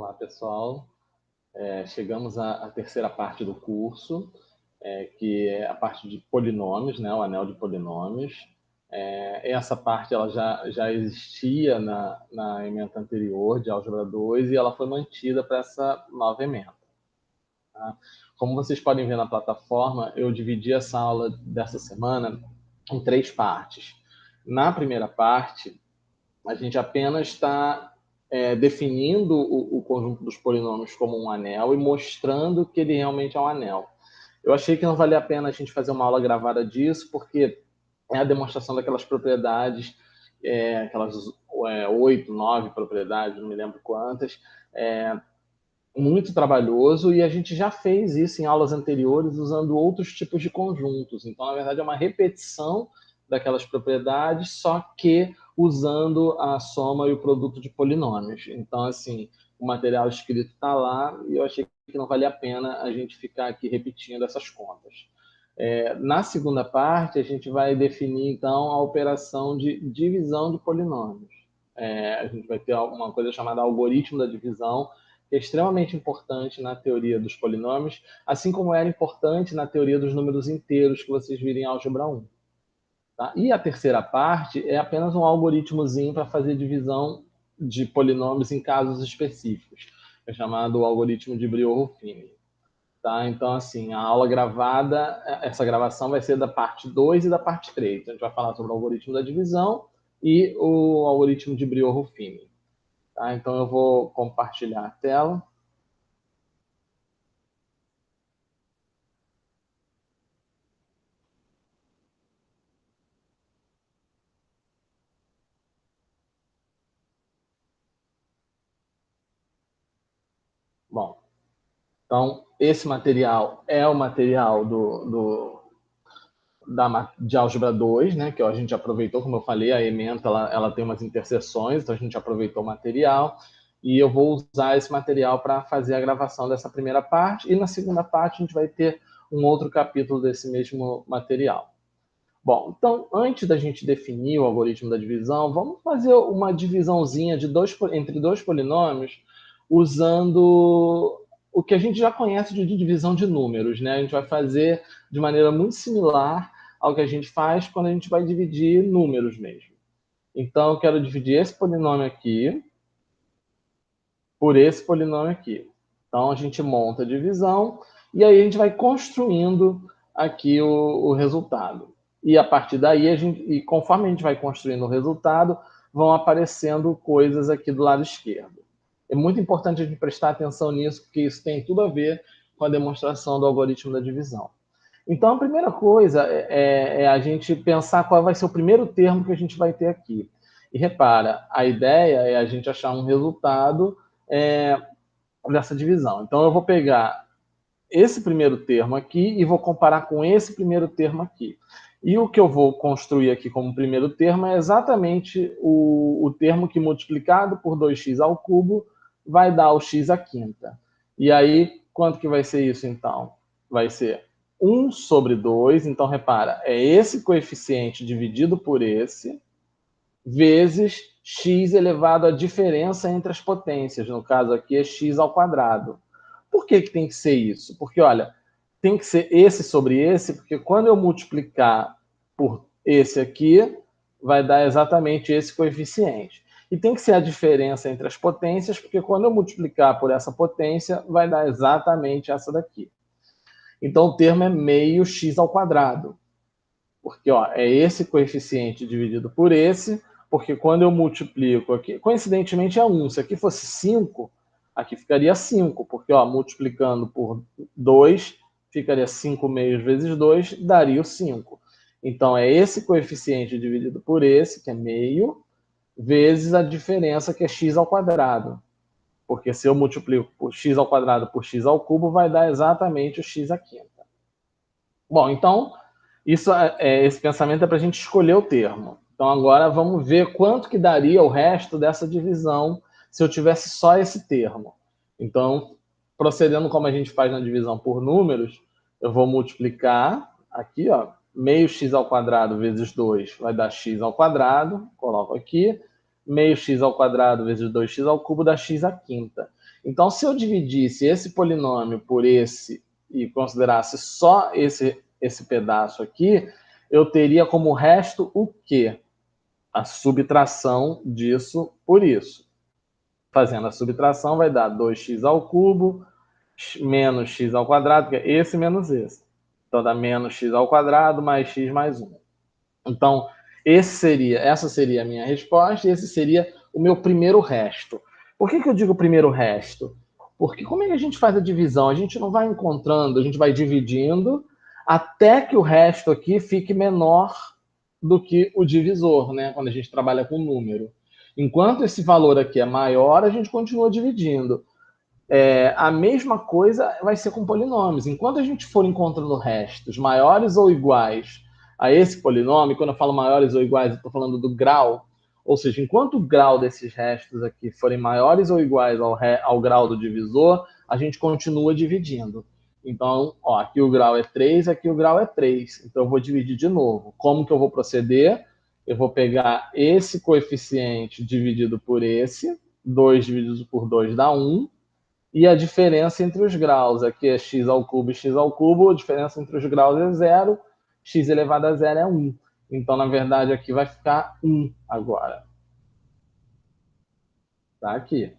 Olá, pessoal. Chegamos à terceira parte do curso, que é a parte de polinômios, né? O anel de polinômios. Essa parte ela já existia na ementa anterior, de Álgebra 2, e ela foi mantida para essa nova ementa. Tá? Como vocês podem ver na plataforma, eu dividi essa aula dessa semana em 3 partes. Na primeira parte, a gente apenas está definindo o conjunto dos polinômios como um anel e mostrando que ele realmente é um anel. Eu achei que não valia a pena a gente fazer uma aula gravada disso, porque é a demonstração daquelas propriedades, aquelas 8, 9 propriedades, não me lembro quantas, muito trabalhoso, e a gente já fez isso em aulas anteriores usando outros tipos de conjuntos. Então, na verdade, é uma repetição daquelas propriedades, só que usando a soma e o produto de polinômios. Então, assim, o material escrito está lá e eu achei que não valia a pena a gente ficar aqui repetindo essas contas. Na segunda parte, a gente vai definir, então, a operação de divisão de polinômios. A gente vai ter uma coisa chamada algoritmo da divisão, que é extremamente importante na teoria dos polinômios, assim como era importante na teoria dos números inteiros que vocês viram em Álgebra 1. Tá? E a terceira parte é apenas um algoritmozinho para fazer divisão de polinômios em casos específicos. É chamado algoritmo de Briot-Ruffini. Tá? Então, assim, a aula gravada, essa gravação vai ser da parte 2 e da parte 3. Então, a gente vai falar sobre o algoritmo da divisão e o algoritmo de Briot-Ruffini. Tá? Então, eu vou compartilhar a tela. Bom, então, esse material é o material de Álgebra 2, né, que a gente aproveitou, como eu falei, a ementa ela tem umas interseções, então a gente aproveitou o material, e eu vou usar esse material para fazer a gravação dessa primeira parte, e na segunda parte a gente vai ter um outro capítulo desse mesmo material. Bom, então, antes da gente definir o algoritmo da divisão, vamos fazer uma divisãozinha entre dois polinômios usando o que a gente já conhece de divisão de números, né? A gente vai fazer de maneira muito similar ao que a gente faz quando a gente vai dividir números mesmo. Então, eu quero dividir esse polinômio aqui por esse polinômio aqui. Então, a gente monta a divisão e aí a gente vai construindo aqui o resultado. E a partir daí, e conforme a gente vai construindo o resultado, vão aparecendo coisas aqui do lado esquerdo. É muito importante a gente prestar atenção nisso, porque isso tem tudo a ver com a demonstração do algoritmo da divisão. Então, a primeira coisa é a gente pensar qual vai ser o primeiro termo que a gente vai ter aqui. E repara, a ideia é a gente achar um resultado dessa divisão. Então, eu vou pegar esse primeiro termo aqui e vou comparar com esse primeiro termo aqui. E o que eu vou construir aqui como primeiro termo é exatamente o termo que multiplicado por 2x ao cubo vai dar o x à quinta. E aí, quanto que vai ser isso, então? Vai ser 1 sobre 2, então repara, é esse coeficiente dividido por esse, vezes x elevado à diferença entre as potências. No caso aqui é x ao quadrado. Por que tem que ser isso? Porque, olha, tem que ser esse sobre esse, porque quando eu multiplicar por esse aqui, vai dar exatamente esse coeficiente. E tem que ser a diferença entre as potências, porque quando eu multiplicar por essa potência, vai dar exatamente essa daqui. Então, o termo é meio x ao quadrado. Porque é esse coeficiente dividido por esse, porque quando eu multiplico aqui, coincidentemente é 1. Se aqui fosse 5, aqui ficaria 5, porque multiplicando por 2, ficaria 5 meios vezes 2, daria o 5. Então, é esse coeficiente dividido por esse, que é meio, vezes a diferença, que é x ao quadrado. Porque se eu multiplico por x ao quadrado por x ao cubo, vai dar exatamente o x à quinta. Bom, então, esse pensamento é para a gente escolher o termo. Então, agora vamos ver quanto que daria o resto dessa divisão se eu tivesse só esse termo. Então, procedendo como a gente faz na divisão por números, eu vou multiplicar aqui, meio x ao quadrado vezes 2 vai dar x ao quadrado, coloco aqui, meio x ao quadrado vezes 2x ao cubo dá x à quinta. Então, se eu dividisse esse polinômio por esse e considerasse só esse pedaço aqui, eu teria como resto o quê? A subtração disso por isso. Fazendo a subtração vai dar 2x ao cubo menos x ao quadrado, que é esse menos esse. Então dá menos x ao quadrado mais x mais 1. Então, essa seria a minha resposta e esse seria o meu primeiro resto. Por que eu digo primeiro resto? Porque como é que a gente faz a divisão? A gente não vai encontrando, a gente vai dividindo até que o resto aqui fique menor do que o divisor, né? Quando a gente trabalha com número. Enquanto esse valor aqui é maior, a gente continua dividindo. A mesma coisa vai ser com polinômios. Enquanto a gente for encontrando restos maiores ou iguais a esse polinômio, quando eu falo maiores ou iguais, eu estou falando do grau, ou seja, enquanto o grau desses restos aqui forem maiores ou iguais ao grau do divisor, a gente continua dividindo. Então, ó, aqui o grau é 3, aqui o grau é 3. Então, eu vou dividir de novo. Como que eu vou proceder? Eu vou pegar esse coeficiente dividido por esse, 2 dividido por 2 dá 1, e a diferença entre os graus, aqui é x ao cubo e x ao cubo, a diferença entre os graus é 0, x elevado a 0 é 1. Então, na verdade, aqui vai ficar 1 agora. Tá aqui.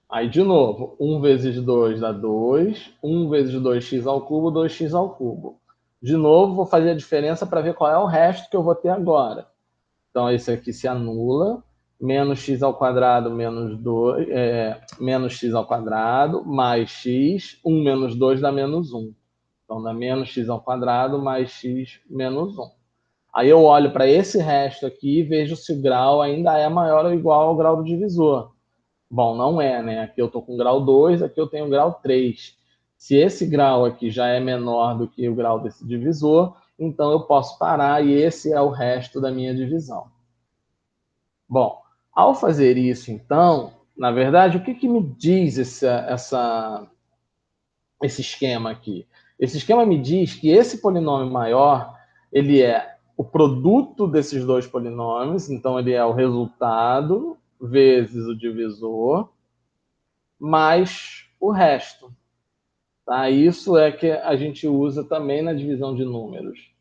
Aí, de novo, 1 vezes 2 dá 2, 1 vezes 2x ao cubo, 2x ao cubo. De novo, vou fazer a diferença para ver qual é o resto que eu vou ter agora. Então, esse aqui se anula, menos x ao quadrado menos 2, menos x ao quadrado, mais x, 1 menos 2 dá menos 1. Então, dá menos x ao quadrado mais x menos 1. Aí eu olho para esse resto aqui e vejo se o grau ainda é maior ou igual ao grau do divisor. Bom, não é, né? Aqui eu estou com grau 2, aqui eu tenho grau 3. Se esse grau aqui já é menor do que o grau desse divisor, então eu posso parar e esse é o resto da minha divisão. Bom, ao fazer isso, então, na verdade, o que me diz esse esquema aqui? Esse esquema me diz que esse polinômio maior, ele é o produto desses dois polinômios, então ele é o resultado vezes o divisor, mais o resto. Tá? Isso é que a gente usa também na divisão de números.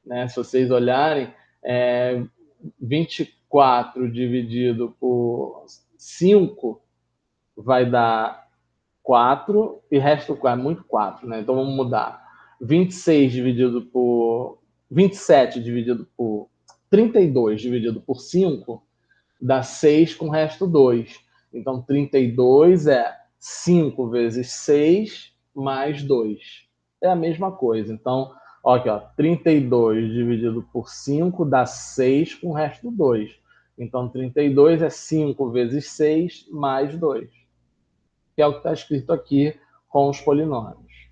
Né? Se vocês olharem, 24 dividido por 5 vai dar 4 e resto é muito 4, né? Então vamos mudar. 26 dividido por 27 dividido por 32 dividido por 5 dá 6 com resto 2. Então 32 é 5 vezes 6 mais 2. É a mesma coisa. Então, ó, aqui, ó, 32 dividido por 5 dá 6 com resto 2. Então 32 é 5 vezes 6 mais 2. Que é o que está escrito aqui com os polinômios.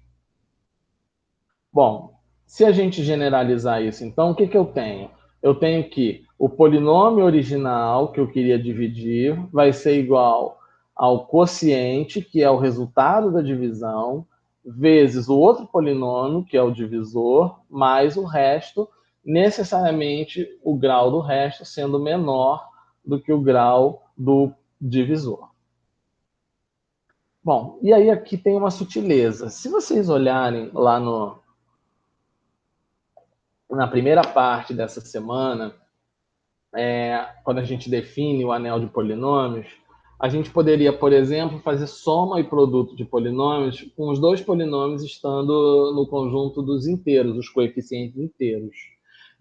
Bom, se a gente generalizar isso, então, o que eu tenho? Eu tenho que o polinômio original que eu queria dividir vai ser igual ao quociente, que é o resultado da divisão, vezes o outro polinômio, que é o divisor, mais o resto, necessariamente o grau do resto sendo menor do que o grau do divisor. Bom, e aí aqui tem uma sutileza. Se vocês olharem lá na primeira parte dessa semana, quando a gente define o anel de polinômios, a gente poderia, por exemplo, fazer soma e produto de polinômios com os dois polinômios estando no conjunto dos inteiros, os coeficientes inteiros.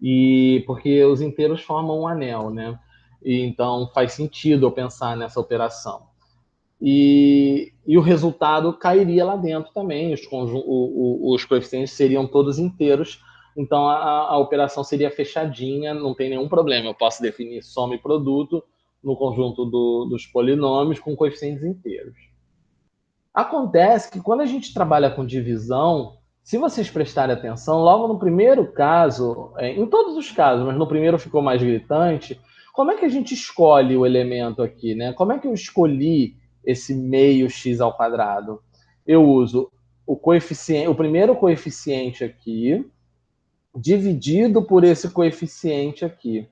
E porque os inteiros formam um anel, né? E então faz sentido eu pensar nessa operação. E o resultado cairia lá dentro também, os coeficientes seriam todos inteiros, então a operação seria fechadinha, não tem nenhum problema. Eu posso definir soma e produto no conjunto dos polinômios com coeficientes inteiros. Acontece que quando a gente trabalha com divisão, se vocês prestarem atenção, logo no primeiro caso, em todos os casos, mas no primeiro ficou mais gritante, como é que a gente escolhe o elemento aqui, né? Como é que eu escolhi esse meio x ao quadrado? Eu uso o primeiro coeficiente aqui, dividido por esse coeficiente aqui.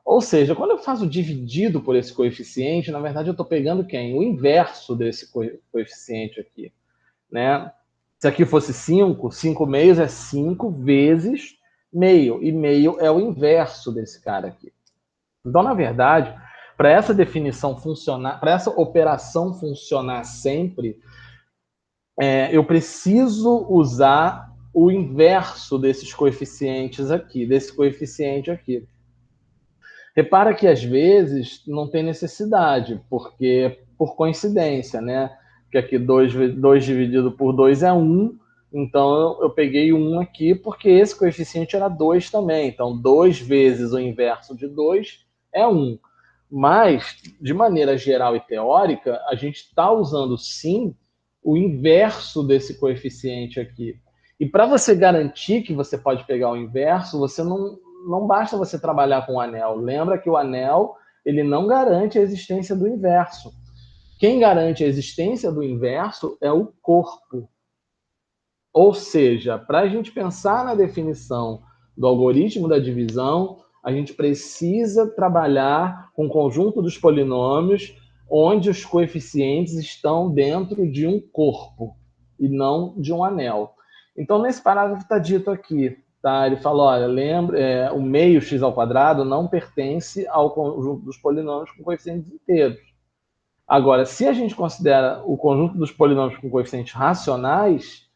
Ou seja, quando eu faço dividido por esse coeficiente, na verdade eu estou pegando quem? O inverso desse coeficiente aqui, né? Se aqui fosse 5, 5 meios é 5 vezes meio, e meio é o inverso desse cara aqui. Então, na verdade, para essa definição funcionar, para essa operação funcionar sempre, eu preciso usar o inverso desses coeficientes aqui, desse coeficiente aqui. Repara que às vezes não tem necessidade, porque por coincidência, né? Que aqui 2 dividido por 2 é 1, então eu peguei 1 aqui porque esse coeficiente era 2 também. Então 2 vezes o inverso de 2 é 1. Mas, de maneira geral e teórica, a gente está usando sim o inverso desse coeficiente aqui. E para você garantir que você pode pegar o inverso, você não basta você trabalhar com o anel. Lembra que o anel ele não garante a existência do inverso. Quem garante a existência do inverso é o corpo. Ou seja, para a gente pensar na definição do algoritmo da divisão, a gente precisa trabalhar com o conjunto dos polinômios onde os coeficientes estão dentro de um corpo e não de um anel. Então, nesse parágrafo está dito aqui, tá? Ele fala, olha, lembra, o meio x ao quadrado não pertence ao conjunto dos polinômios com coeficientes inteiros. Agora, se a gente considera o conjunto dos polinômios com coeficientes racionais,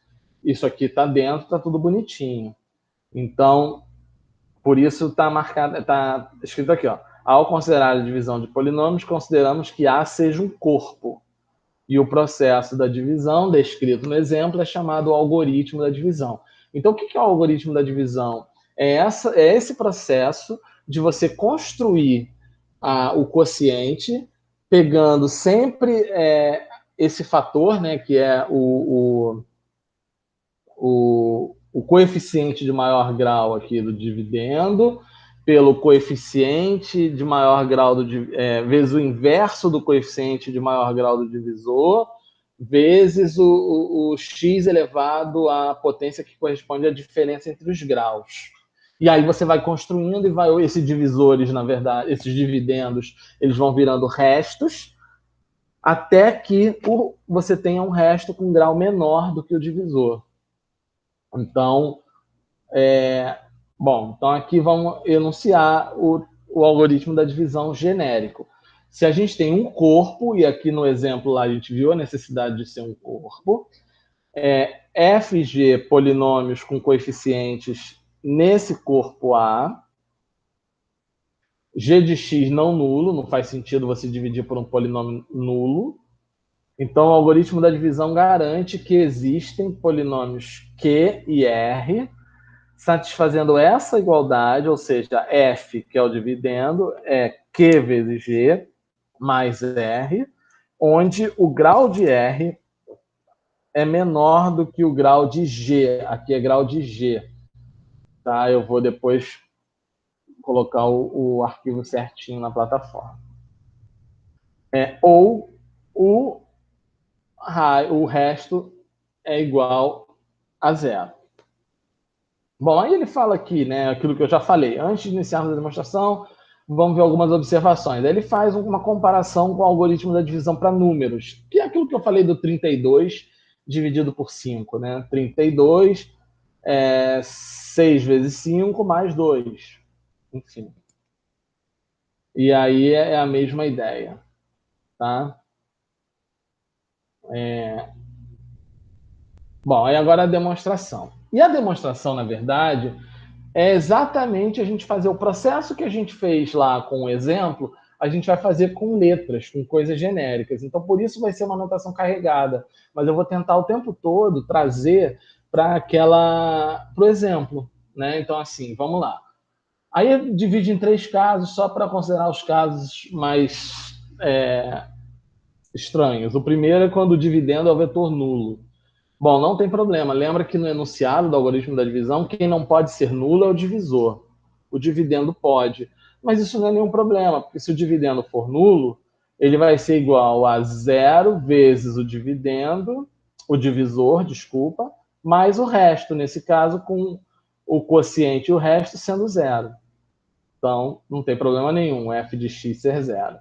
isso aqui está dentro, está tudo bonitinho. Então, por isso está marcado, está escrito aqui, ó. Ao considerar a divisão de polinômios, consideramos que A seja um corpo. E o processo da divisão, descrito no exemplo, é chamado algoritmo da divisão. Então, o que é o algoritmo da divisão? É esse processo de você construir o quociente, pegando sempre esse fator, né, que é o coeficiente de maior grau aqui do dividendo, pelo coeficiente de maior grau vezes o inverso do coeficiente de maior grau do divisor, vezes o x elevado à potência que corresponde à diferença entre os graus. E aí você vai construindo e esses divisores, na verdade, esses dividendos, eles vão virando restos, até que você tenha um resto com grau menor do que o divisor. Então, então aqui vamos enunciar o algoritmo da divisão genérico. Se a gente tem um corpo, e aqui no exemplo lá a gente viu a necessidade de ser um corpo, FG polinômios com coeficientes nesse corpo A, G de x não nulo, não faz sentido você dividir por um polinômio nulo. Então, o algoritmo da divisão garante que existem polinômios Q e R satisfazendo essa igualdade, ou seja, F, que é o dividendo, é Q vezes G mais R, onde o grau de R é menor do que o grau de G. Aqui é grau de G. Tá? Eu vou depois colocar o arquivo certinho na plataforma. Ou o resto é igual a zero. Bom, aí ele fala aqui, né, aquilo que eu já falei. Antes de iniciarmos a demonstração, vamos ver algumas observações. Aí ele faz uma comparação com o algoritmo da divisão para números, que é aquilo que eu falei do 32 dividido por 5. Né? 32 é 6 vezes 5 mais 2. Enfim. E aí é a mesma ideia. Tá? Bom, aí agora a demonstração. E a demonstração, na verdade, é exatamente a gente fazer o processo que a gente fez lá com o exemplo, a gente vai fazer com letras, com coisas genéricas. Então, por isso vai ser uma notação carregada. Mas eu vou tentar o tempo todo trazer para o exemplo. Né? Então, assim, vamos lá. Aí divide em 3 casos, só para considerar os casos mais estranhos. O primeiro é quando o dividendo é o vetor nulo. Bom, não tem problema. Lembra que no enunciado do algoritmo da divisão, quem não pode ser nulo é o divisor. O dividendo pode. Mas isso não é nenhum problema, porque se o dividendo for nulo, ele vai ser igual a 0 vezes o divisor, desculpa, mais o resto, nesse caso, com o quociente e o resto sendo 0. Então, não tem problema nenhum f de x ser zero.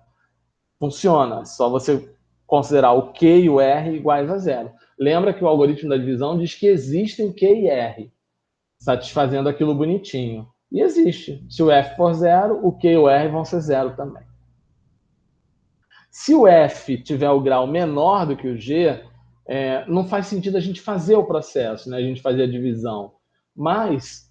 Funciona, só você considerar o Q e o R iguais a zero. Lembra que o algoritmo da divisão diz que existem Q e R, satisfazendo aquilo bonitinho. E existe. Se o F for zero, o Q e o R vão ser zero também. Se o F tiver o grau menor do que o G, não faz sentido a gente fazer o processo, né? A gente fazer a divisão. Mas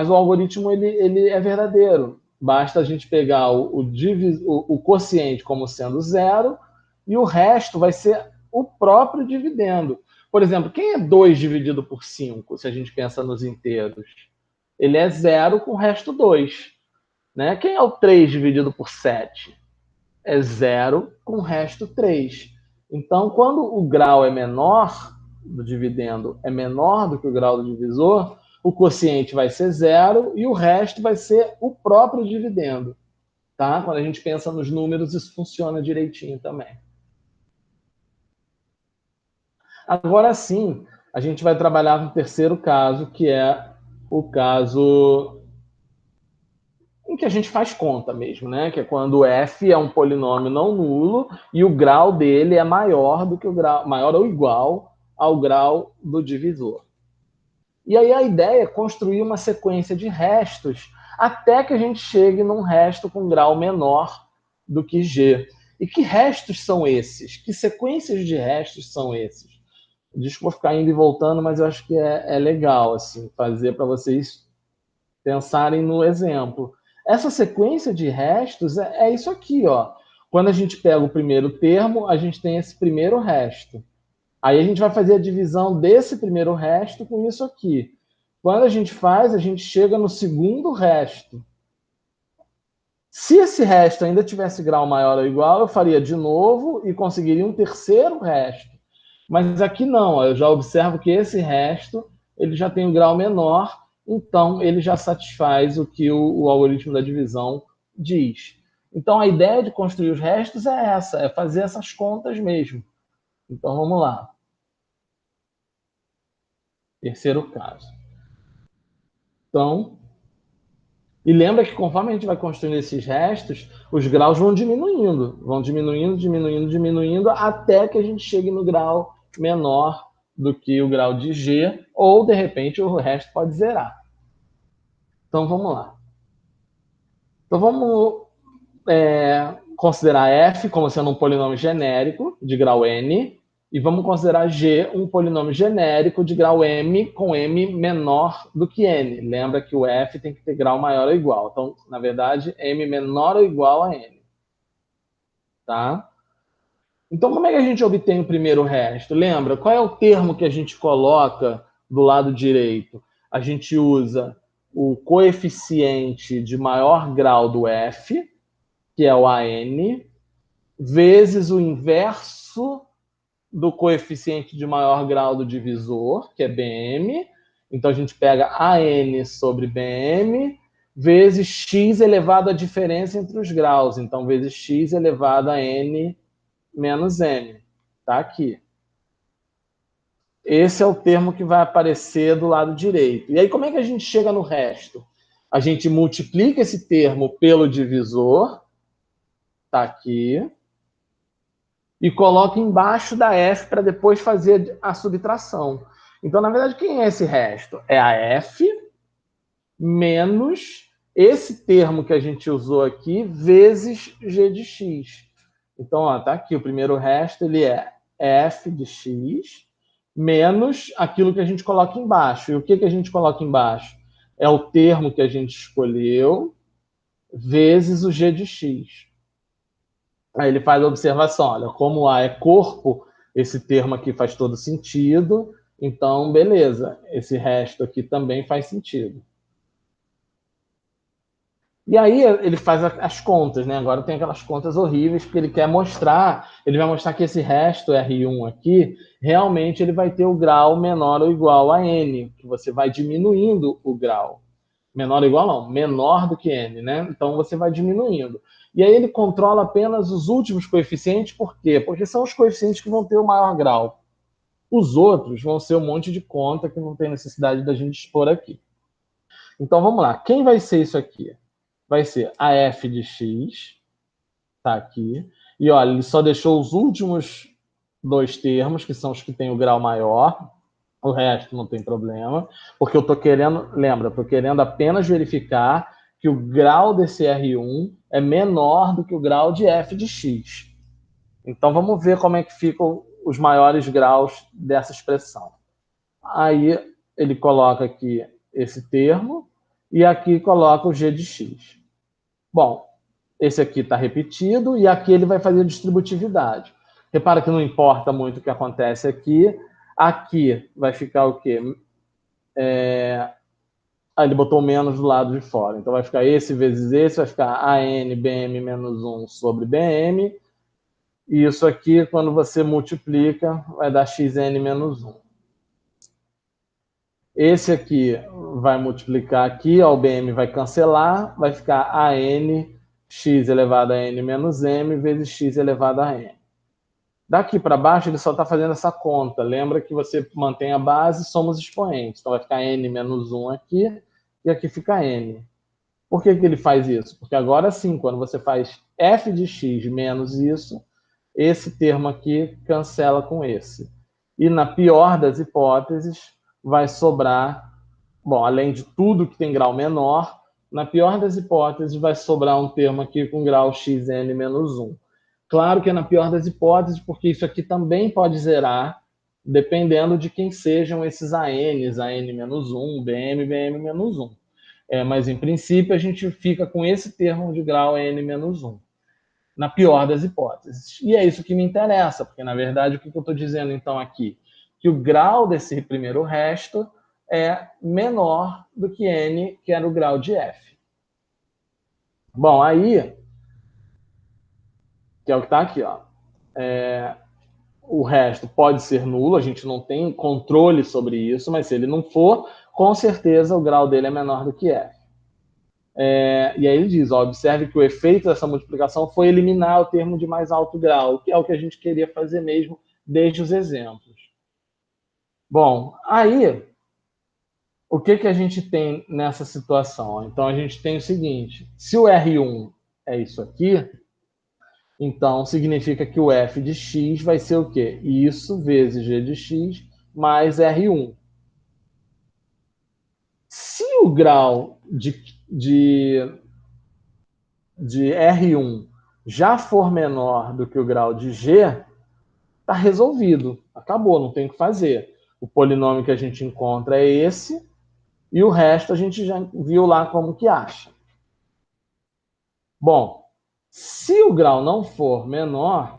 o algoritmo ele é verdadeiro. Basta a gente pegar o quociente como sendo zero e o resto vai ser o próprio dividendo. Por exemplo, quem é 2 dividido por 5, se a gente pensa nos inteiros? Ele é zero com o resto 2. Né? Quem é o 3 dividido por 7? É zero com o resto 3. Então, quando o grau é menor do dividendo é menor do que o grau do divisor, o quociente vai ser zero e o resto vai ser o próprio dividendo. Tá? Quando a gente pensa nos números, isso funciona direitinho também. Agora sim, a gente vai trabalhar no terceiro caso, que é o caso em que a gente faz conta mesmo, né? Que é quando f é um polinômio não nulo e o grau dele é maior do que o grau, maior ou igual ao grau do divisor. E aí a ideia é construir uma sequência de restos até que a gente chegue num resto com grau menor do que g. E que restos são esses? Que sequências de restos são esses? Desculpa ficar indo e voltando, mas eu acho que é legal assim, fazer para vocês pensarem no exemplo. Essa sequência de restos é isso aqui, ó. Quando a gente pega o primeiro termo, a gente tem esse primeiro resto. Aí a gente vai fazer a divisão desse primeiro resto com isso aqui. Quando a gente faz, a gente chega no segundo resto. Se esse resto ainda tivesse grau maior ou igual, eu faria de novo e conseguiria um terceiro resto. Mas aqui não, eu já observo que esse resto ele já tem um grau menor, então ele já satisfaz o que o algoritmo da divisão diz. Então a ideia de construir os restos é essa, é fazer essas contas mesmo. Então vamos lá. Terceiro caso. Então, e lembra que conforme a gente vai construindo esses restos, os graus vão diminuindo, diminuindo, até que a gente chegue no grau menor do que o grau de G, ou de repente o resto pode zerar. Então vamos lá. Então vamos considerar f como sendo um polinômio genérico de grau n, e vamos considerar g um polinômio genérico de grau m com m menor do que n. Lembra que o f tem que ter grau maior ou igual. Então, na verdade, m menor ou igual a n. Tá? Então, como é que a gente obtém o primeiro resto? Lembra, qual é o termo que a gente coloca do lado direito? A gente usa o coeficiente de maior grau do f, que é o AN, vezes o inverso do coeficiente de maior grau do divisor, que é BM. Então, a gente pega AN sobre BM, vezes x elevado à diferença entre os graus. Então, vezes x elevado a n menos m. Está aqui. Esse é o termo que vai aparecer do lado direito. E aí, como é que a gente chega no resto? A gente multiplica esse termo pelo divisor, está aqui, e coloca embaixo da f para depois fazer a subtração. Então, na verdade, quem é esse resto? É a f menos esse termo que a gente usou aqui vezes g de x. Então, está aqui, o primeiro resto ele é f de x menos aquilo que a gente coloca embaixo. E o que a gente coloca embaixo? É o termo que a gente escolheu vezes o g de x. Aí ele faz a observação, olha, como A é corpo, esse termo aqui faz todo sentido, então, beleza, esse resto aqui também faz sentido. E aí ele faz as contas, né? Agora tem aquelas contas horríveis, porque ele quer mostrar, ele vai mostrar que esse resto R1 aqui, realmente ele vai ter o grau menor ou igual a N, que você vai diminuindo o grau. Menor ou igual não, menor do que N, né? Então você vai diminuindo. E aí ele controla apenas os últimos coeficientes, por quê? Porque são os coeficientes que vão ter o maior grau. Os outros vão ser um monte de conta que não tem necessidade da gente expor aqui. Então, vamos lá. Quem vai ser isso aqui? Vai ser a f de x, tá aqui. E olha, ele só deixou os últimos dois termos, que são os que têm o grau maior. O resto não tem problema, porque eu estou querendo, lembra, estou querendo apenas verificar que o grau desse R1 é menor do que o grau de f de x. Então, vamos ver como é que ficam os maiores graus dessa expressão. Aí, ele coloca aqui esse termo e aqui coloca o g de x. Bom, esse aqui está repetido e aqui ele vai fazer distributividade. Repara que não importa muito o que acontece aqui. Aqui vai ficar o quê? Ele botou menos do lado de fora. Então vai ficar esse vezes esse, vai ficar AN BM menos 1 sobre BM. E isso aqui, quando você multiplica, vai dar XN menos 1. Esse aqui vai multiplicar aqui, ó, o BM vai cancelar, vai ficar AN x elevado a N menos M vezes x elevado a N. Daqui para baixo, ele só está fazendo essa conta. Lembra que você mantém a base, somos expoentes. Então vai ficar N menos 1 aqui, e aqui fica N. Por que ele faz isso? Porque agora sim, quando você faz f de x menos isso, esse termo aqui cancela com esse. E na pior das hipóteses, vai sobrar, bom, além de tudo que tem grau menor, na pior das hipóteses, vai sobrar um termo aqui com grau xn menos 1. Claro que é na pior das hipóteses, porque isso aqui também pode zerar, dependendo de quem sejam esses ANs, AN-1, BM, BM-1. Mas, em princípio, a gente fica com esse termo de grau N-1, na pior das hipóteses. E é isso que me interessa, porque, na verdade, o que eu estou dizendo, então, aqui? Que o grau desse primeiro resto é menor do que N, que era o grau de F. Bom, aí, que é o que está aqui, ó. O resto pode ser nulo, a gente não tem controle sobre isso, mas se ele não for, com certeza o grau dele é menor do que F. E aí ele diz, ó, observe que o efeito dessa multiplicação foi eliminar o termo de mais alto grau, que é o que a gente queria fazer mesmo desde os exemplos. Bom, aí, o que a gente tem nessa situação? Então, a gente tem o seguinte, se o R1 é isso aqui, então significa que o f de x vai ser o quê? Isso vezes g de x mais R1. Se o grau de R1 já for menor do que o grau de G, está resolvido. Acabou, não tem o que fazer. O polinômio que a gente encontra é esse, e o resto a gente já viu lá como que acha. Bom, se o grau não for menor,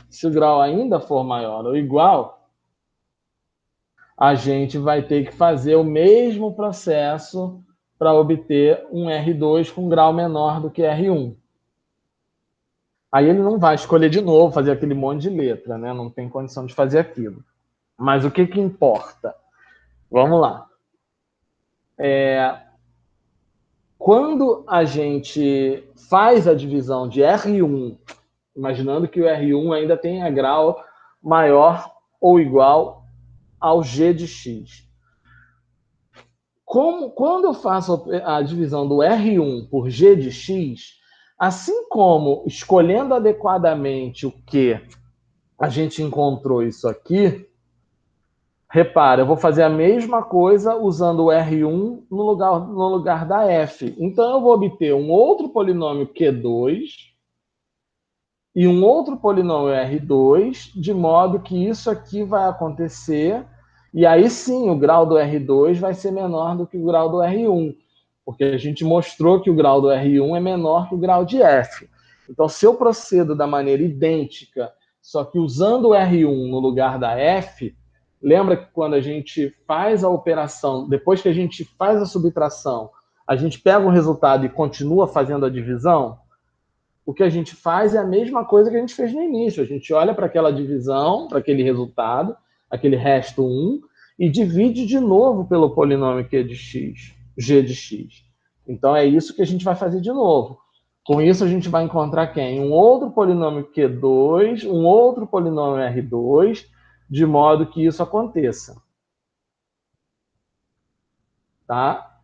se o grau ainda for maior ou igual, a gente vai ter que fazer o mesmo processo para obter um R2 com grau menor do que R1. Aí ele não vai escolher de novo, fazer aquele monte de letra, né? Não tem condição de fazer aquilo. Mas o que importa? Vamos lá. Quando a gente faz a divisão de R1, imaginando que o R1 ainda tenha grau maior ou igual ao G de X. Quando eu faço a divisão do R1 por G de X, assim como escolhendo adequadamente o que a gente encontrou isso aqui, repara, eu vou fazer a mesma coisa usando o R1 no lugar da F. Então, eu vou obter um outro polinômio Q2 e um outro polinômio R2, de modo que isso aqui vai acontecer, e aí sim o grau do R2 vai ser menor do que o grau do R1, porque a gente mostrou que o grau do R1 é menor que o grau de F. Então, se eu procedo da maneira idêntica, só que usando o R1 no lugar da F, lembra que quando a gente faz a operação, depois que a gente faz a subtração, a gente pega o resultado e continua fazendo a divisão? O que a gente faz é a mesma coisa que a gente fez no início. A gente olha para aquela divisão, para aquele resultado, aquele resto 1, e divide de novo pelo polinômio Q de x, G de x. Então é isso que a gente vai fazer de novo. Com isso a gente vai encontrar quem? Um outro polinômio Q2, um outro polinômio R2, de modo que isso aconteça. Tá?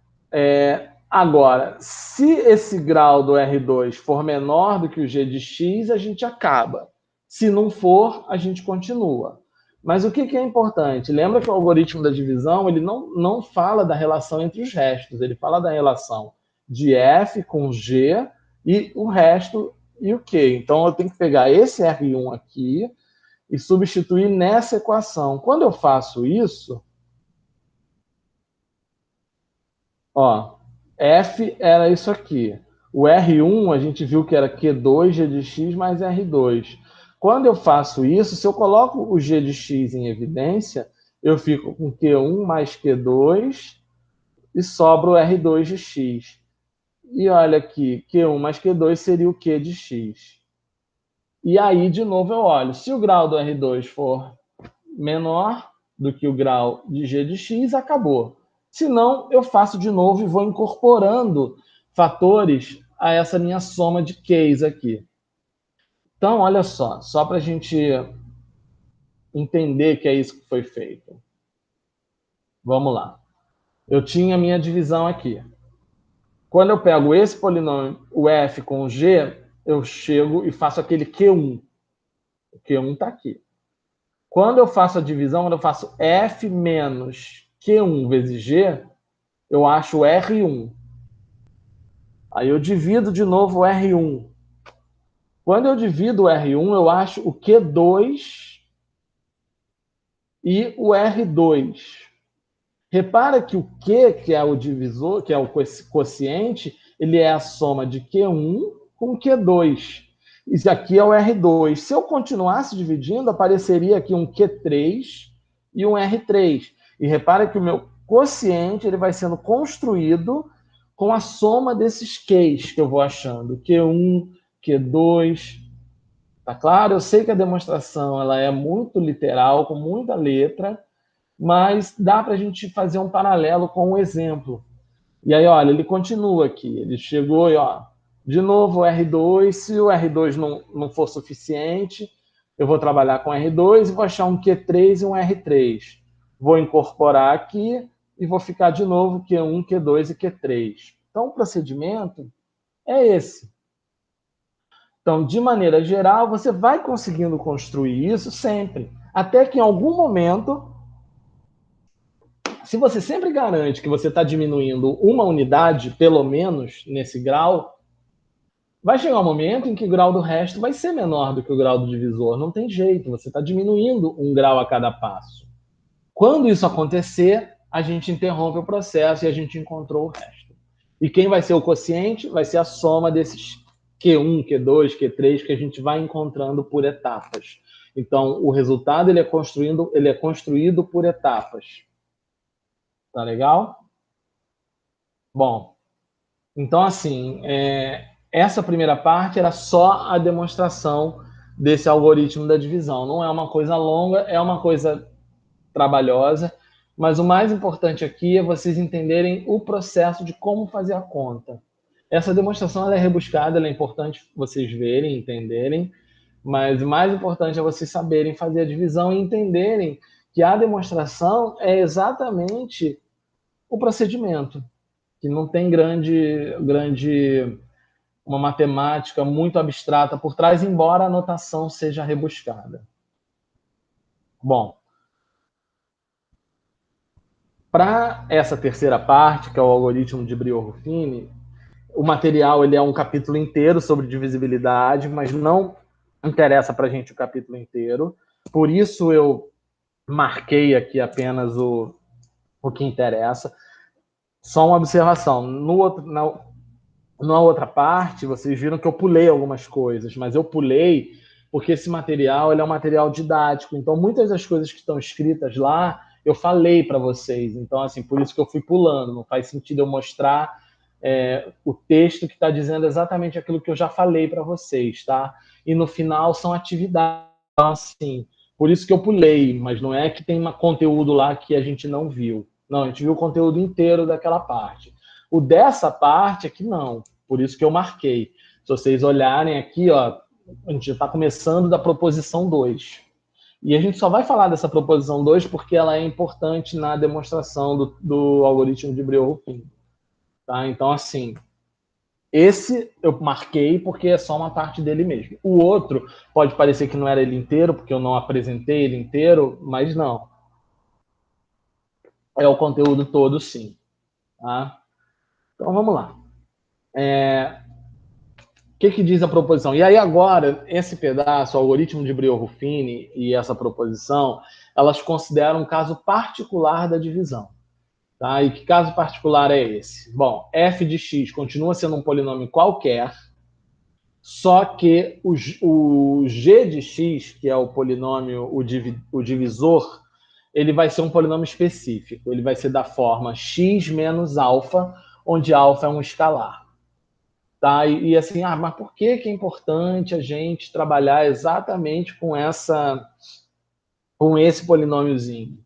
Agora, se esse grau do R2 for menor do que o G de X, a gente acaba. Se não for, a gente continua. Mas o que é importante? Lembra que o algoritmo da divisão ele não fala da relação entre os restos, ele fala da relação de F com G e o resto e o Q. Então, eu tenho que pegar esse R1 aqui e substituir nessa equação. Quando eu faço isso, ó, F era isso aqui. O R1 a gente viu que era Q2, G de X mais R2. Quando eu faço isso, se eu coloco o G de X em evidência, eu fico com Q1 mais Q2 e sobra o R2 de X. E olha aqui, Q1 mais Q2 seria o Q de X. E aí, de novo, eu olho. Se o grau do R2 for menor do que o grau de G de X, acabou. Se não, eu faço de novo e vou incorporando fatores a essa minha soma de Qs aqui. Então, olha só para a gente entender que é isso que foi feito. Vamos lá. Eu tinha minha divisão aqui. Quando eu pego esse polinômio, o f com o g, eu chego e faço aquele Q1. O Q1 está aqui. Quando eu faço a divisão, quando eu faço f menos Q1 vezes g, eu acho o R1. Aí eu divido de novo o R1. Quando eu divido o R1, eu acho o Q2 e o R2. Repara que o Q, que é o divisor, que é o quociente, ele é a soma de Q1 com Q2. Isso aqui é o R2. Se eu continuasse dividindo, apareceria aqui um Q3 e um R3. E repara que o meu quociente ele vai sendo construído com a soma desses Qs que eu vou achando. Q1, Q2. Tá claro? Eu sei que a demonstração ela é muito literal, com muita letra, mas dá para a gente fazer um paralelo com um exemplo. E aí, olha, ele continua aqui. Ele chegou e, ó, de novo o R2. Se o R2 não for suficiente, eu vou trabalhar com R2 e vou achar um Q3 e um R3. Vou incorporar aqui e vou ficar de novo Q1, Q2 e Q3. Então, o procedimento é esse. Então, de maneira geral, você vai conseguindo construir isso sempre. Até que em algum momento, se você sempre garante que você está diminuindo uma unidade, pelo menos, nesse grau, vai chegar um momento em que o grau do resto vai ser menor do que o grau do divisor. Não tem jeito, você está diminuindo um grau a cada passo. Quando isso acontecer, a gente interrompe o processo e a gente encontrou o resto. E quem vai ser o quociente? Vai ser a soma desses Q1, Q2, Q3 que a gente vai encontrando por etapas. Então, o resultado ele é construído por etapas. Tá legal? Bom, então assim, essa primeira parte era só a demonstração desse algoritmo da divisão. Não é uma coisa longa, é uma coisa trabalhosa, mas o mais importante aqui é vocês entenderem o processo de como fazer a conta. Essa demonstração ela é rebuscada, ela é importante vocês verem, entenderem, mas o mais importante é vocês saberem fazer a divisão e entenderem que a demonstração é exatamente o procedimento, que não tem uma matemática muito abstrata por trás, embora a notação seja rebuscada. Bom, para essa terceira parte, que é o algoritmo de Briot-Ruffini, o material ele é um capítulo inteiro sobre divisibilidade, mas não interessa para a gente o capítulo inteiro. Por isso eu marquei aqui apenas o que interessa. Só uma observação. Na outra parte, vocês viram que eu pulei algumas coisas, mas eu pulei porque esse material ele é um material didático. Então, muitas das coisas que estão escritas lá, eu falei para vocês. Então, assim, por isso que eu fui pulando. Não faz sentido eu mostrar o texto que está dizendo exatamente aquilo que eu já falei para vocês, tá? E no final são atividades. Então, assim, por isso que eu pulei, mas não é que tem um conteúdo lá que a gente não viu. Não, a gente viu o conteúdo inteiro daquela parte. O dessa parte aqui não, por isso que eu marquei. Se vocês olharem aqui, ó, a gente já está começando da proposição 2. E a gente só vai falar dessa proposição 2 porque ela é importante na demonstração do algoritmo de Briot-Ruffini. Tá? Então, assim, esse eu marquei porque é só uma parte dele mesmo. O outro pode parecer que não era ele inteiro, porque eu não apresentei ele inteiro, mas não. É o conteúdo todo, sim. Tá? Então, vamos lá. O que diz a proposição? E aí agora, esse pedaço, o algoritmo de Brio-Ruffini e essa proposição, elas consideram um caso particular da divisão. Tá? E que caso particular é esse? Bom, f de x continua sendo um polinômio qualquer, só que o g de x, que é o polinômio, o divisor, ele vai ser um polinômio específico. Ele vai ser da forma x menos alfa, onde alfa é um escalar. Tá? E assim, mas por que é importante a gente trabalhar exatamente com esse polinômiozinho?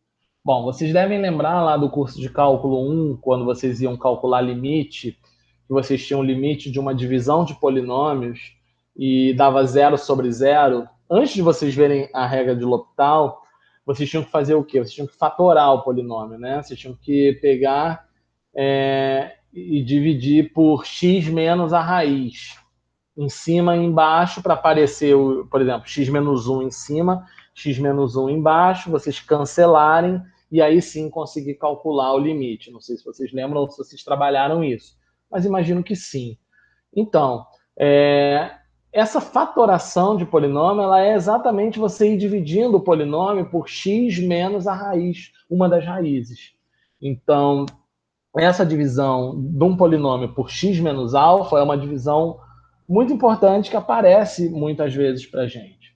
Bom, vocês devem lembrar lá do curso de cálculo 1, quando vocês iam calcular limite, que vocês tinham limite de uma divisão de polinômios e dava 0/0. Antes de vocês verem a regra de L'Hopital, vocês tinham que fazer o quê? Vocês tinham que fatorar o polinômio, né? Vocês tinham que pegar e dividir por x menos a raiz. Em cima e embaixo, para aparecer, por exemplo, x menos 1 em cima, x menos 1 embaixo, vocês cancelarem e aí sim conseguir calcular o limite. Não sei se vocês lembram ou se vocês trabalharam isso, mas imagino que sim. Então, essa fatoração de polinômio, ela é exatamente você ir dividindo o polinômio por x menos a raiz, uma das raízes. Então, essa divisão de um polinômio por x menos alfa é uma divisão muito importante que aparece muitas vezes para a gente.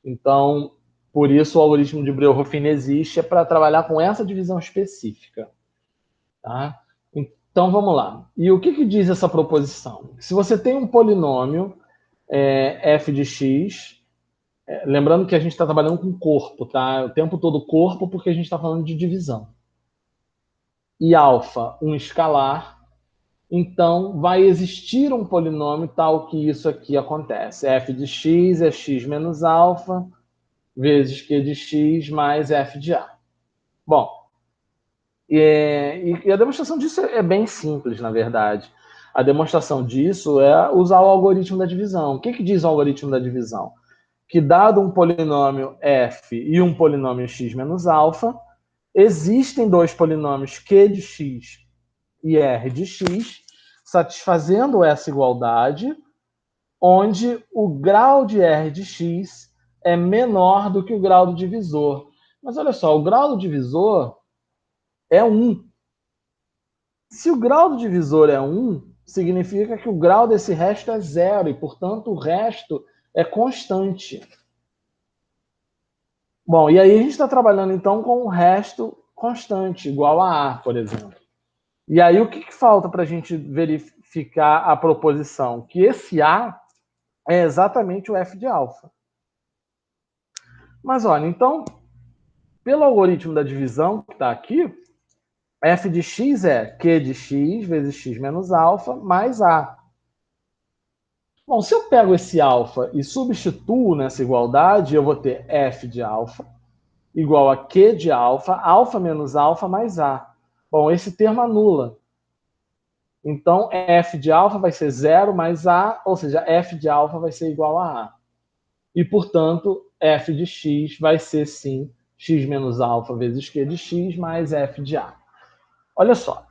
Então, por isso o algoritmo de Brio-Ruffini existe, é para trabalhar com essa divisão específica. Tá? Então, vamos lá. E o que diz essa proposição? Se você tem um polinômio f de x, lembrando que a gente está trabalhando com corpo, tá? O tempo todo corpo, porque a gente está falando de divisão. E alfa, um escalar, então vai existir um polinômio tal que isso aqui acontece. F de x é x menos alfa vezes q de x mais f de a. Bom, e a demonstração disso é bem simples, na verdade. A demonstração disso é usar o algoritmo da divisão. O que diz o algoritmo da divisão? Que dado um polinômio f e um polinômio x menos alfa, existem dois polinômios q de x e r de x, satisfazendo essa igualdade, onde o grau de r de x é menor do que o grau do divisor. Mas olha só, o grau do divisor é 1. Se o grau do divisor é 1, significa que o grau desse resto é 0 e, portanto, o resto é constante. Bom, e aí a gente está trabalhando, então, com o resto constante, igual a A, por exemplo. E aí o que falta para a gente verificar a proposição? Que esse A é exatamente o f de alfa. Mas olha, então, pelo algoritmo da divisão que está aqui, f de x é q de x vezes x menos alfa mais A. Bom, se eu pego esse alfa e substituo nessa igualdade, eu vou ter f de alfa igual a q de alfa menos alfa mais A. Bom, esse termo anula. Então, f de alfa vai ser 0 mais A, ou seja, f de alfa vai ser igual a A. E, portanto, f de x vai ser, sim, x menos alfa vezes q de x mais f de A. Olha só,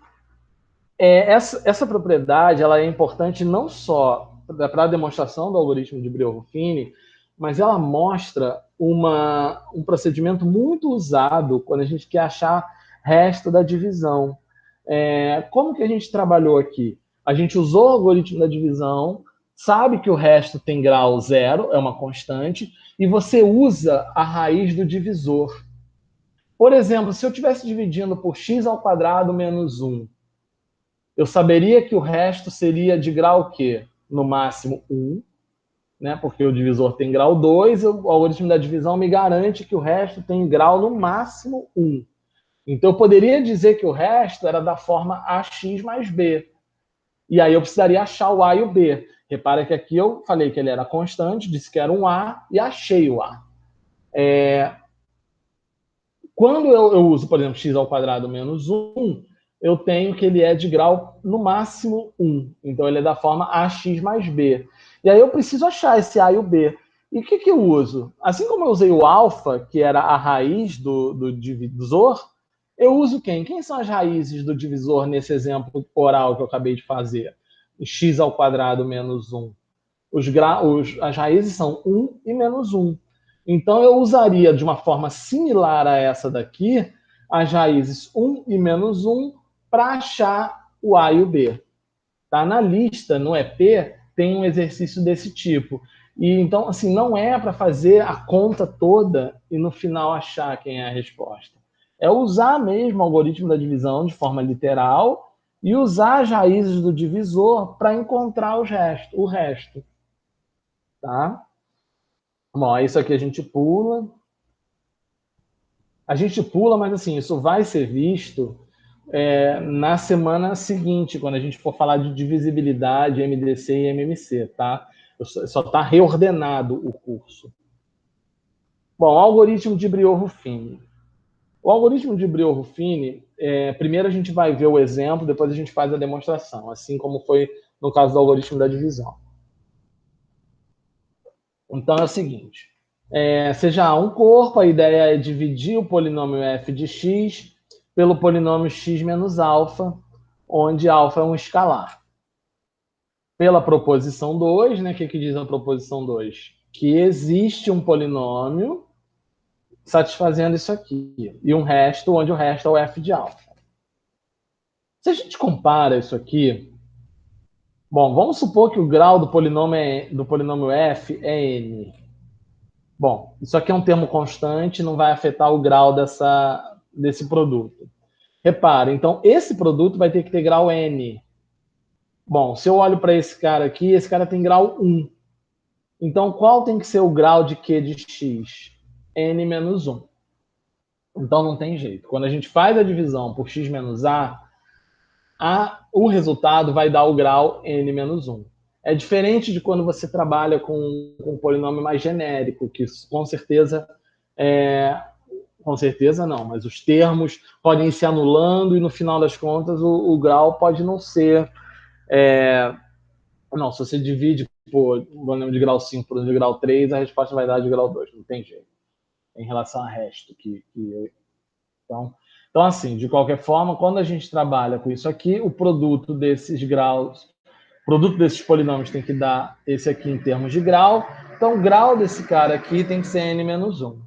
essa propriedade ela é importante não só para a demonstração do algoritmo de Brio-Ruffini, mas ela mostra um procedimento muito usado quando a gente quer achar resto da divisão. Como que a gente trabalhou aqui? A gente usou o algoritmo da divisão, sabe que o resto tem grau 0, é uma constante, e você usa a raiz do divisor. Por exemplo, se eu estivesse dividindo por x² menos 1, eu saberia que o resto seria de grau quê? No máximo 1, né? Porque o divisor tem grau 2, o algoritmo da divisão me garante que o resto tem grau no máximo 1. Então, eu poderia dizer que o resto era da forma ax mais b. E aí eu precisaria achar o a e o b. Repara que aqui eu falei que ele era constante, disse que era um a e achei o a. Quando eu uso, por exemplo, x² menos 1, eu tenho que ele é de grau, no máximo, 1. Então, ele é da forma ax mais b. E aí eu preciso achar esse a e o b. E o que eu uso? Assim como eu usei o alfa, que era a raiz do divisor, eu uso quem? Quem são as raízes do divisor nesse exemplo oral que eu acabei de fazer? X² menos 1. As raízes são 1 e menos 1. Então, eu usaria de uma forma similar a essa daqui, as raízes 1 e menos 1 para achar o A e o B. Tá? Na lista, no EP, tem um exercício desse tipo. E então, assim, não é para fazer a conta toda e no final achar quem é a resposta. É usar mesmo o algoritmo da divisão de forma literal e usar as raízes do divisor para encontrar o resto. Tá? Bom, isso aqui a gente pula. A gente pula, mas assim, isso vai ser visto na semana seguinte, quando a gente for falar de divisibilidade, MDC e MMC, tá? Só está reordenado o curso. Bom, algoritmo de Briot-Ruffini. O algoritmo de Briot-Ruffini, primeiro a gente vai ver o exemplo, depois a gente faz a demonstração, assim como foi no caso do algoritmo da divisão. Então é o seguinte, seja A um corpo, a ideia é dividir o polinômio f de x pelo polinômio x menos alfa, onde alfa é um escalar. Pela proposição 2, né? O que diz a proposição 2? Que existe um polinômio satisfazendo isso aqui. E um resto, onde o resto é o f de alfa. Se a gente compara isso aqui, bom, vamos supor que o grau do polinômio f é n. Bom, isso aqui é um termo constante, não vai afetar o grau desse produto. Repara, então esse produto vai ter que ter grau n. Bom, se eu olho para esse cara aqui, esse cara tem grau 1. Então, qual tem que ser o grau de Q de x? N menos 1. Então, não tem jeito. Quando a gente faz a divisão por x menos o resultado vai dar o grau N menos 1. É diferente de quando você trabalha com um polinômio mais genérico, que com certeza não, mas os termos podem ir se anulando e no final das contas o grau pode não ser... Não, se você divide por polinômio de grau 5 por de grau 3, a resposta vai dar de grau 2, não tem jeito. Em relação ao resto. Então, assim, de qualquer forma, quando a gente trabalha com isso aqui, o produto desses graus, o produto desses polinômios tem que dar esse aqui em termos de grau. Então, o grau desse cara aqui tem que ser n menos 1.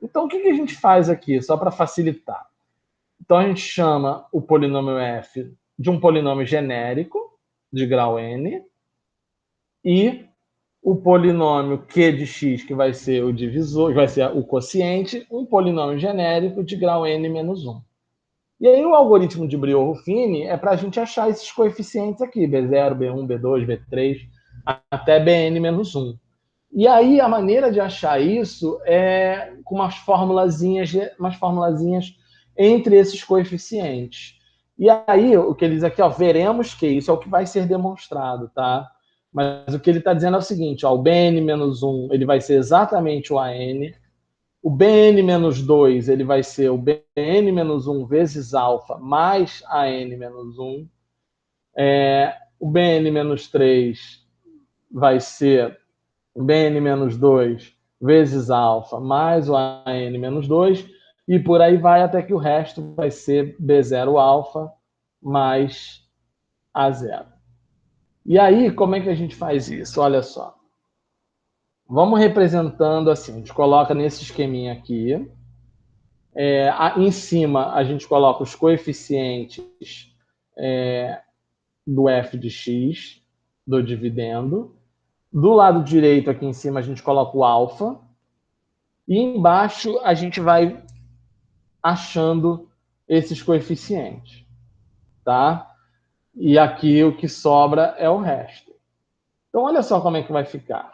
Então, o que a gente faz aqui, só para facilitar? Então, a gente chama o polinômio f de um polinômio genérico, de grau n, e o polinômio q de x, que vai ser o divisor, que vai ser o quociente, um polinômio genérico de grau n menos 1. E aí o algoritmo de Briot-Ruffini é para a gente achar esses coeficientes aqui, B0, B1, B2, B3, até Bn menos 1. E aí a maneira de achar isso é com umas formulazinhas entre esses coeficientes. E aí, o que ele diz aqui, ó, veremos que isso é o que vai ser demonstrado, tá? Mas o que ele está dizendo é o seguinte, ó, o Bn menos 1 ele vai ser exatamente o An, o Bn menos 2 ele vai ser o Bn menos 1 vezes alfa mais An menos 1, o Bn menos 3 vai ser o Bn menos 2 vezes alfa mais o An menos 2, e por aí vai até que o resto vai ser B0 alfa mais A0. E aí, como é que a gente faz isso? Olha só. Vamos representando assim, a gente coloca nesse esqueminha aqui. Em cima, a gente coloca os coeficientes do f de x, do dividendo. Do lado direito, aqui em cima, a gente coloca o alfa. E embaixo, a gente vai achando esses coeficientes. Tá? E aqui o que sobra é o resto. Então, olha só como é que vai ficar.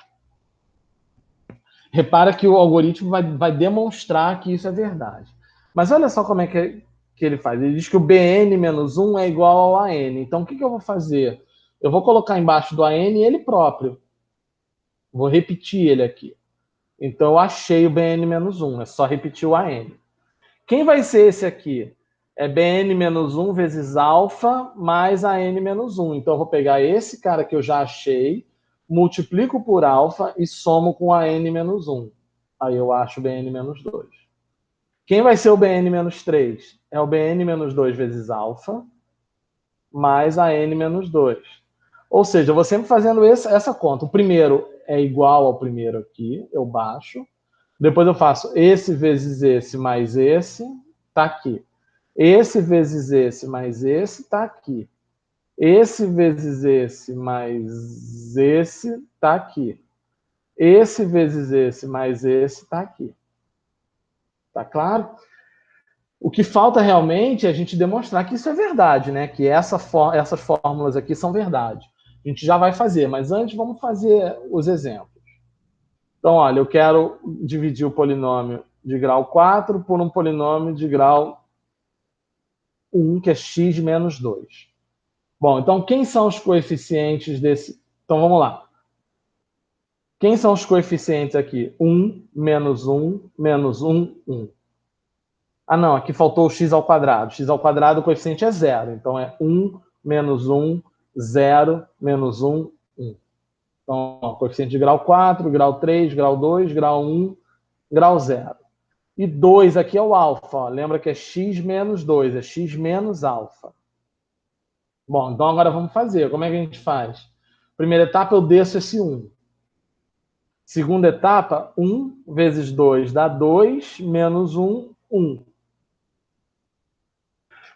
Repara que o algoritmo vai demonstrar que isso é verdade. Mas olha só como é que ele faz. Ele diz que o Bn menos 1 é igual ao An. Então, o que eu vou fazer? Eu vou colocar embaixo do An ele próprio. Vou repetir ele aqui. Então, eu achei o Bn menos 1. É só repetir o An. Quem vai ser esse aqui? é Bn menos 1 vezes alfa mais a n menos 1. Então, eu vou pegar esse cara que eu já achei, multiplico por alfa e somo com a n menos 1. Aí eu acho Bn menos 2. Quem vai ser o Bn menos 3? É o Bn menos 2 vezes alfa mais a n menos 2. Ou seja, eu vou sempre fazendo essa conta. O primeiro é igual ao primeiro aqui, eu baixo. Depois eu faço esse vezes esse mais esse, tá aqui. Esse vezes esse mais esse, tá aqui. Esse vezes esse mais esse, tá aqui. Esse vezes esse mais esse, tá aqui. Tá claro? O que falta realmente é a gente demonstrar que isso é verdade, né? Que essas fórmulas aqui são verdade. A gente já vai fazer, mas antes vamos fazer os exemplos. Então, olha, eu quero dividir o polinômio de grau 4 por um polinômio de grau 1, que é x menos 2. Bom, então quem são os coeficientes desse? Então vamos lá. Quem são os coeficientes aqui? 1, menos 1, menos 1, 1. Ah, não, aqui faltou o x ao quadrado. X ao quadrado, o coeficiente é 0. Então é 1, menos 1, 0, menos 1, 1. Então, ó, coeficiente de grau 4, grau 3, grau 2, grau 1, grau 0. E 2 aqui é o alfa. Ó. Lembra que é x menos 2, é x menos alfa. Bom, então agora vamos fazer. Como é que a gente faz? Primeira etapa, eu desço esse 1. Segunda etapa, 1 vezes 2 dá 2, menos 1, 1.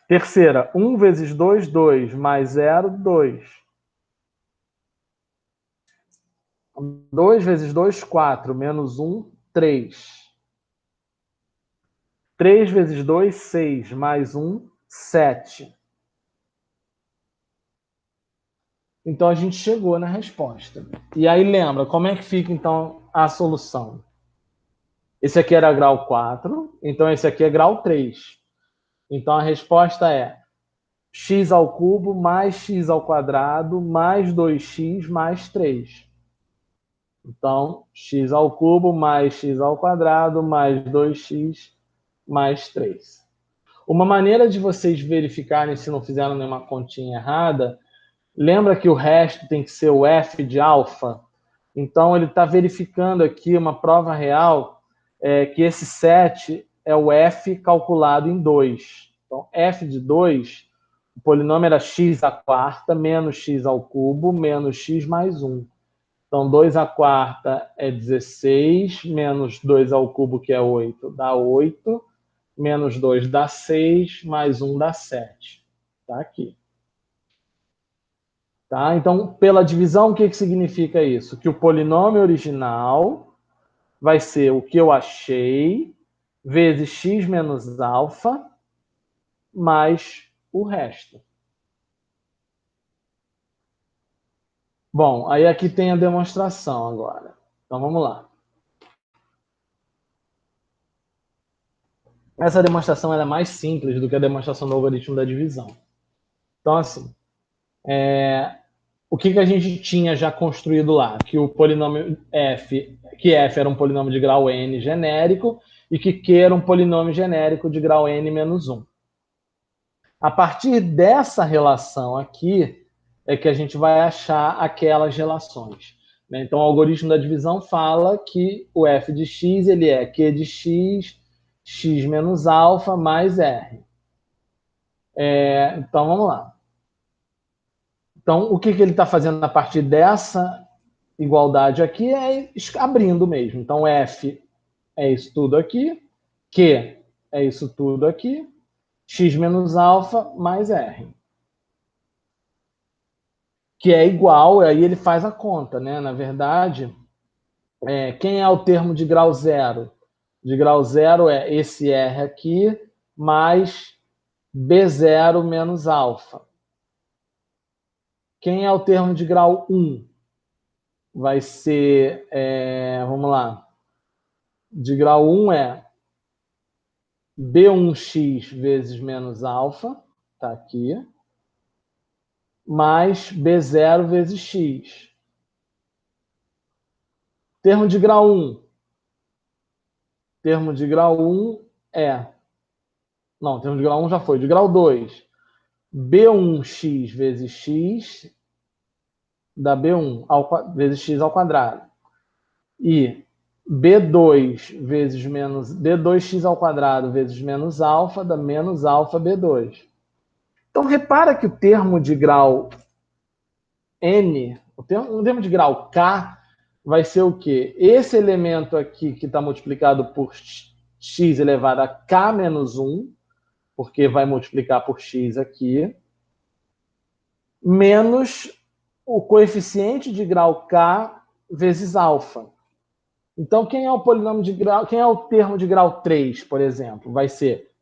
Terceira, 1 vezes 2, 2, mais 0, 2. 2 vezes 2, 4, menos 1, 3. 3 vezes 2, 6, mais 1, 7. Então a gente chegou na resposta. E aí lembra, como é que fica então a solução? Esse aqui era grau 4, então esse aqui é grau 3. Então a resposta é x ao cubo mais x ao quadrado mais 2x mais 3. Então, x ao cubo mais x ao quadrado mais 2x mais 3. Uma maneira de vocês verificarem se não fizeram nenhuma continha errada, lembra que o resto tem que ser o f de alfa? Então, ele está verificando aqui uma prova real que esse 7 é o f calculado em 2. Então, f de 2, o polinômio era x à quarta menos x ao cubo menos x mais 1. Então, 2 à quarta é 16, menos 2 ao cubo, que é 8, dá 8, menos 2 dá 6, mais 1 dá 7. Está aqui. Tá? Então, pela divisão, o que significa isso? Que o polinômio original vai ser o que eu achei, vezes x menos alfa, mais o resto. Bom, aí aqui tem a demonstração agora. Então, vamos lá. Essa demonstração é mais simples do que a demonstração do algoritmo da divisão. Então, assim, o que a gente tinha já construído lá? Que o polinômio f, que f era um polinômio de grau n genérico e que q era um polinômio genérico de grau n menos 1. A partir dessa relação aqui é que a gente vai achar aquelas relações. Então, o algoritmo da divisão fala que o f de x ele é q de x, x menos alfa mais r. Então, vamos lá. Então, o que ele está fazendo a partir dessa igualdade aqui é abrindo mesmo. Então, F é isso tudo aqui, Q é isso tudo aqui, x menos alfa mais R. Que é igual, aí ele faz a conta, né? Na verdade, quem é o termo de grau zero? De grau zero é esse R aqui, mais B0 menos alfa. Quem é o termo de grau 1? Vai ser, vamos lá, de grau 1 é B1x vezes menos alfa, tá aqui, mais B0 vezes x. Termo de grau 1. Termo de grau 1 é Não, o termo de grau 1 já foi. De grau 2, B1x vezes x da B1 vezes x ao quadrado. E B2 vezes menos B2x ao quadrado vezes menos alfa dá menos alfa B2. Então, repara que o termo de grau N, o termo de grau K, vai ser o quê? Esse elemento aqui que está multiplicado por x elevado a K menos 1, porque vai multiplicar por x aqui, menos o coeficiente de grau K vezes alfa. Então, quem é o polinômio de grau, quem é o termo de grau 3, por exemplo? Vai ser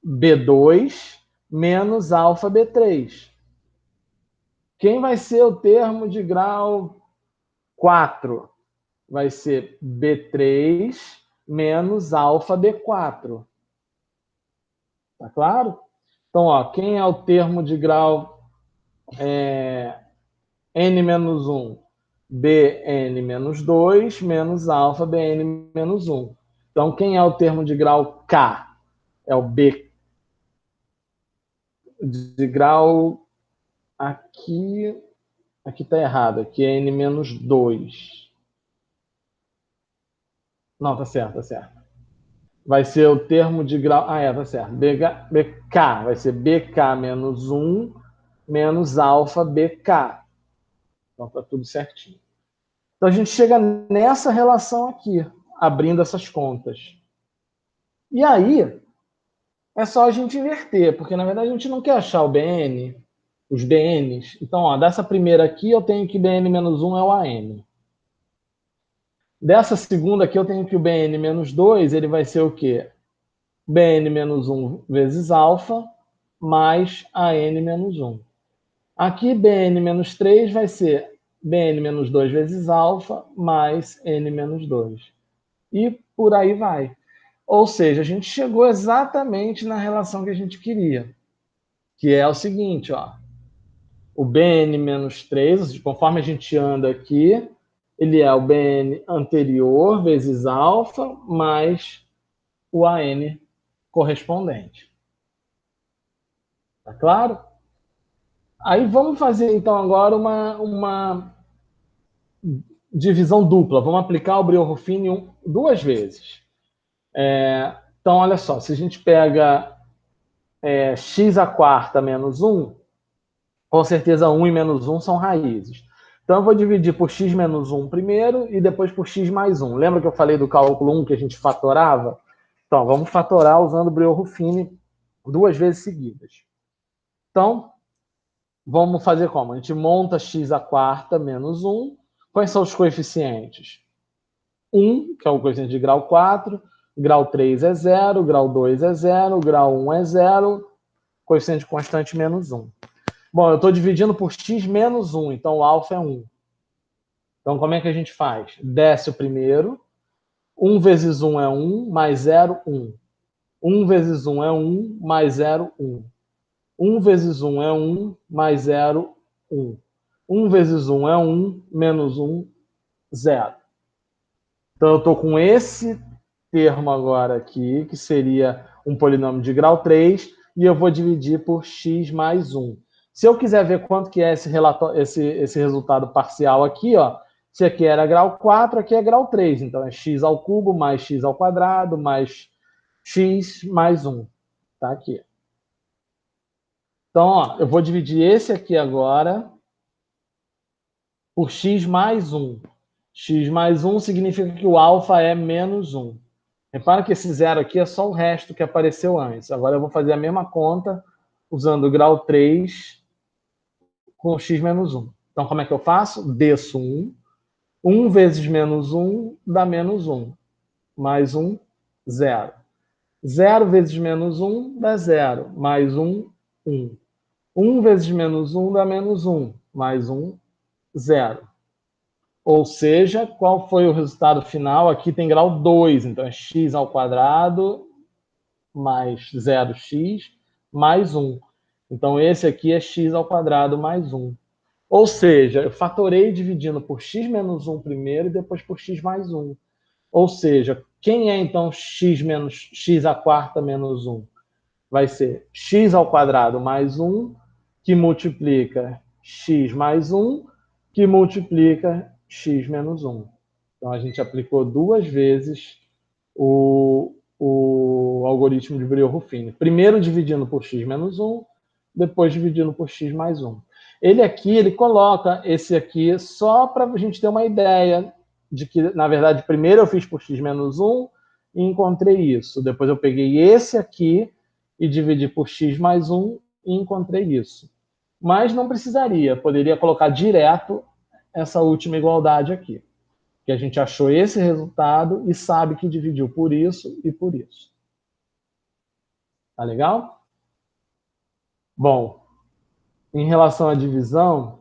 B2 menos alfa B3. Quem vai ser o termo de grau 4? Vai ser B3 menos alfa B4. Tá claro? Então, ó, quem é o termo de grau N menos 1? Bn menos 2 menos alfa Bn menos 1. Então, quem é o termo de grau K? É o B de grau... Aqui está errado. Aqui é N menos 2. Não, tá certo, tá certo. Vai ser o termo de grau... tá certo. BK vai ser BK menos 1 menos alfa BK. Então tá tudo certinho. Então a gente chega nessa relação aqui, abrindo essas contas. E aí, é só a gente inverter, porque na verdade a gente não quer achar o BN, os BNs. Então, ó, dessa primeira aqui eu tenho que BN menos 1 é o AN. Dessa segunda aqui eu tenho que o BN menos 2, ele vai ser o quê? Bn menos 1 vezes alfa mais AN menos 1. Aqui, Bn menos 3 vai ser Bn menos 2 vezes alfa mais N menos 2. E por aí vai. Ou seja, a gente chegou exatamente na relação que a gente queria, que é o seguinte, ó. O Bn menos 3, conforme a gente anda aqui, ele é o Bn anterior vezes alfa mais o AN correspondente. Tá claro? Aí vamos fazer, então, agora uma divisão dupla. Vamos aplicar o Brio-Ruffini duas vezes. Então, olha só, se a gente pega x à quarta menos 1, com certeza 1 e menos 1 são raízes. Então, eu vou dividir por x menos 1 primeiro e depois por x mais 1. Lembra que eu falei do cálculo 1 que a gente fatorava? Então, vamos fatorar usando o Brio-Ruffini duas vezes seguidas. Então, vamos fazer como? A gente monta x à quarta menos 1. Quais são os coeficientes? 1, que é o coeficiente de grau 4, grau 3 é 0, grau 2 é 0, grau 1 é 0, coeficiente constante menos 1. Bom, eu estou dividindo por x menos 1, então o alfa é 1. Então, como é que a gente faz? Desce o primeiro. 1 vezes 1 é 1, mais 0, 1. 1 vezes 1 é 1, mais 0, 1. 1 vezes 1 é 1, mais 0, 1. 1 vezes 1 é 1, menos 1, 0. Então, eu estou com esse termo agora aqui, que seria um polinômio de grau 3, e eu vou dividir por x mais 1. Se eu quiser ver quanto que é esse resultado parcial aqui, ó, se aqui era grau 4, aqui é grau 3. Então, é x ao cubo mais x ao quadrado mais x mais 1. Tá aqui. Então, ó, eu vou dividir esse aqui agora por x mais 1. X mais 1 significa que o alfa é menos 1. Repara que esse zero aqui é só o resto que apareceu antes. Agora eu vou fazer a mesma conta usando o grau 3 com x menos 1. Então, como é que eu faço? Desço 1. 1 vezes menos 1 dá menos 1. Mais 1, 0. 0 vezes menos 1 dá 0. Mais 1, 1. 1 vezes menos 1 dá menos 1. Mais 1, 0. Ou seja, qual foi o resultado final? Aqui tem grau 2, então é x ao quadrado mais 0x mais 1. Então, esse aqui é x ao quadrado mais 1. Ou seja, eu fatorei dividindo por x menos 1 primeiro e depois por x mais 1. Ou seja, quem é então x à quarta menos 1? vai ser x ao quadrado mais 1, que multiplica x mais 1, que multiplica x menos 1. Então, a gente aplicou duas vezes o algoritmo de Brillouin-Ruffini. Primeiro dividindo por x menos 1, depois dividindo por x mais 1. Ele aqui, ele coloca esse aqui só para a gente ter uma ideia de que, na verdade, primeiro eu fiz por x menos 1 e encontrei isso. Depois eu peguei esse aqui e dividi por x mais 1 e encontrei isso. Mas não precisaria, poderia colocar direto essa última igualdade aqui, que a gente achou esse resultado e sabe que dividiu por isso e por isso. Tá legal? Bom, em relação à divisão,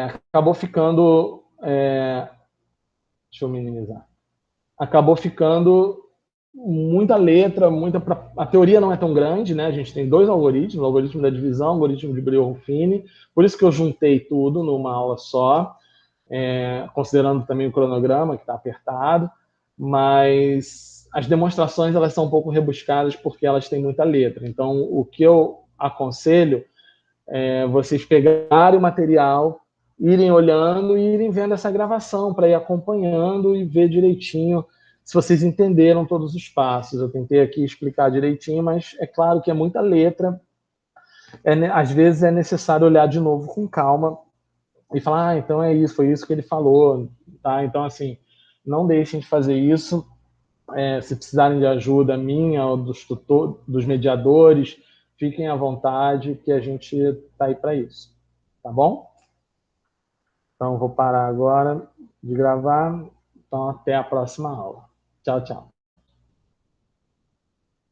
acabou ficando... deixa eu minimizar. Acabou ficando muita letra, a teoria não é tão grande, né? A gente tem dois algoritmos, o algoritmo da divisão, o algoritmo de Brillouin-Ruffini, por isso que eu juntei tudo numa aula só, considerando também o cronograma, que está apertado, mas as demonstrações elas são um pouco rebuscadas porque elas têm muita letra. Então, o que eu aconselho é vocês pegarem o material, irem olhando e irem vendo essa gravação para ir acompanhando e ver direitinho se vocês entenderam todos os passos. Eu tentei aqui explicar direitinho, mas é claro que é muita letra. Às vezes é necessário olhar de novo com calma e falar, então é isso, foi isso que ele falou. Tá? Então, assim, não deixem de fazer isso. Se precisarem de ajuda minha ou dos mediadores, fiquem à vontade, que a gente está aí para isso. Tá bom? Então, vou parar agora de gravar. Então, até a próxima aula. Tchau, tchau.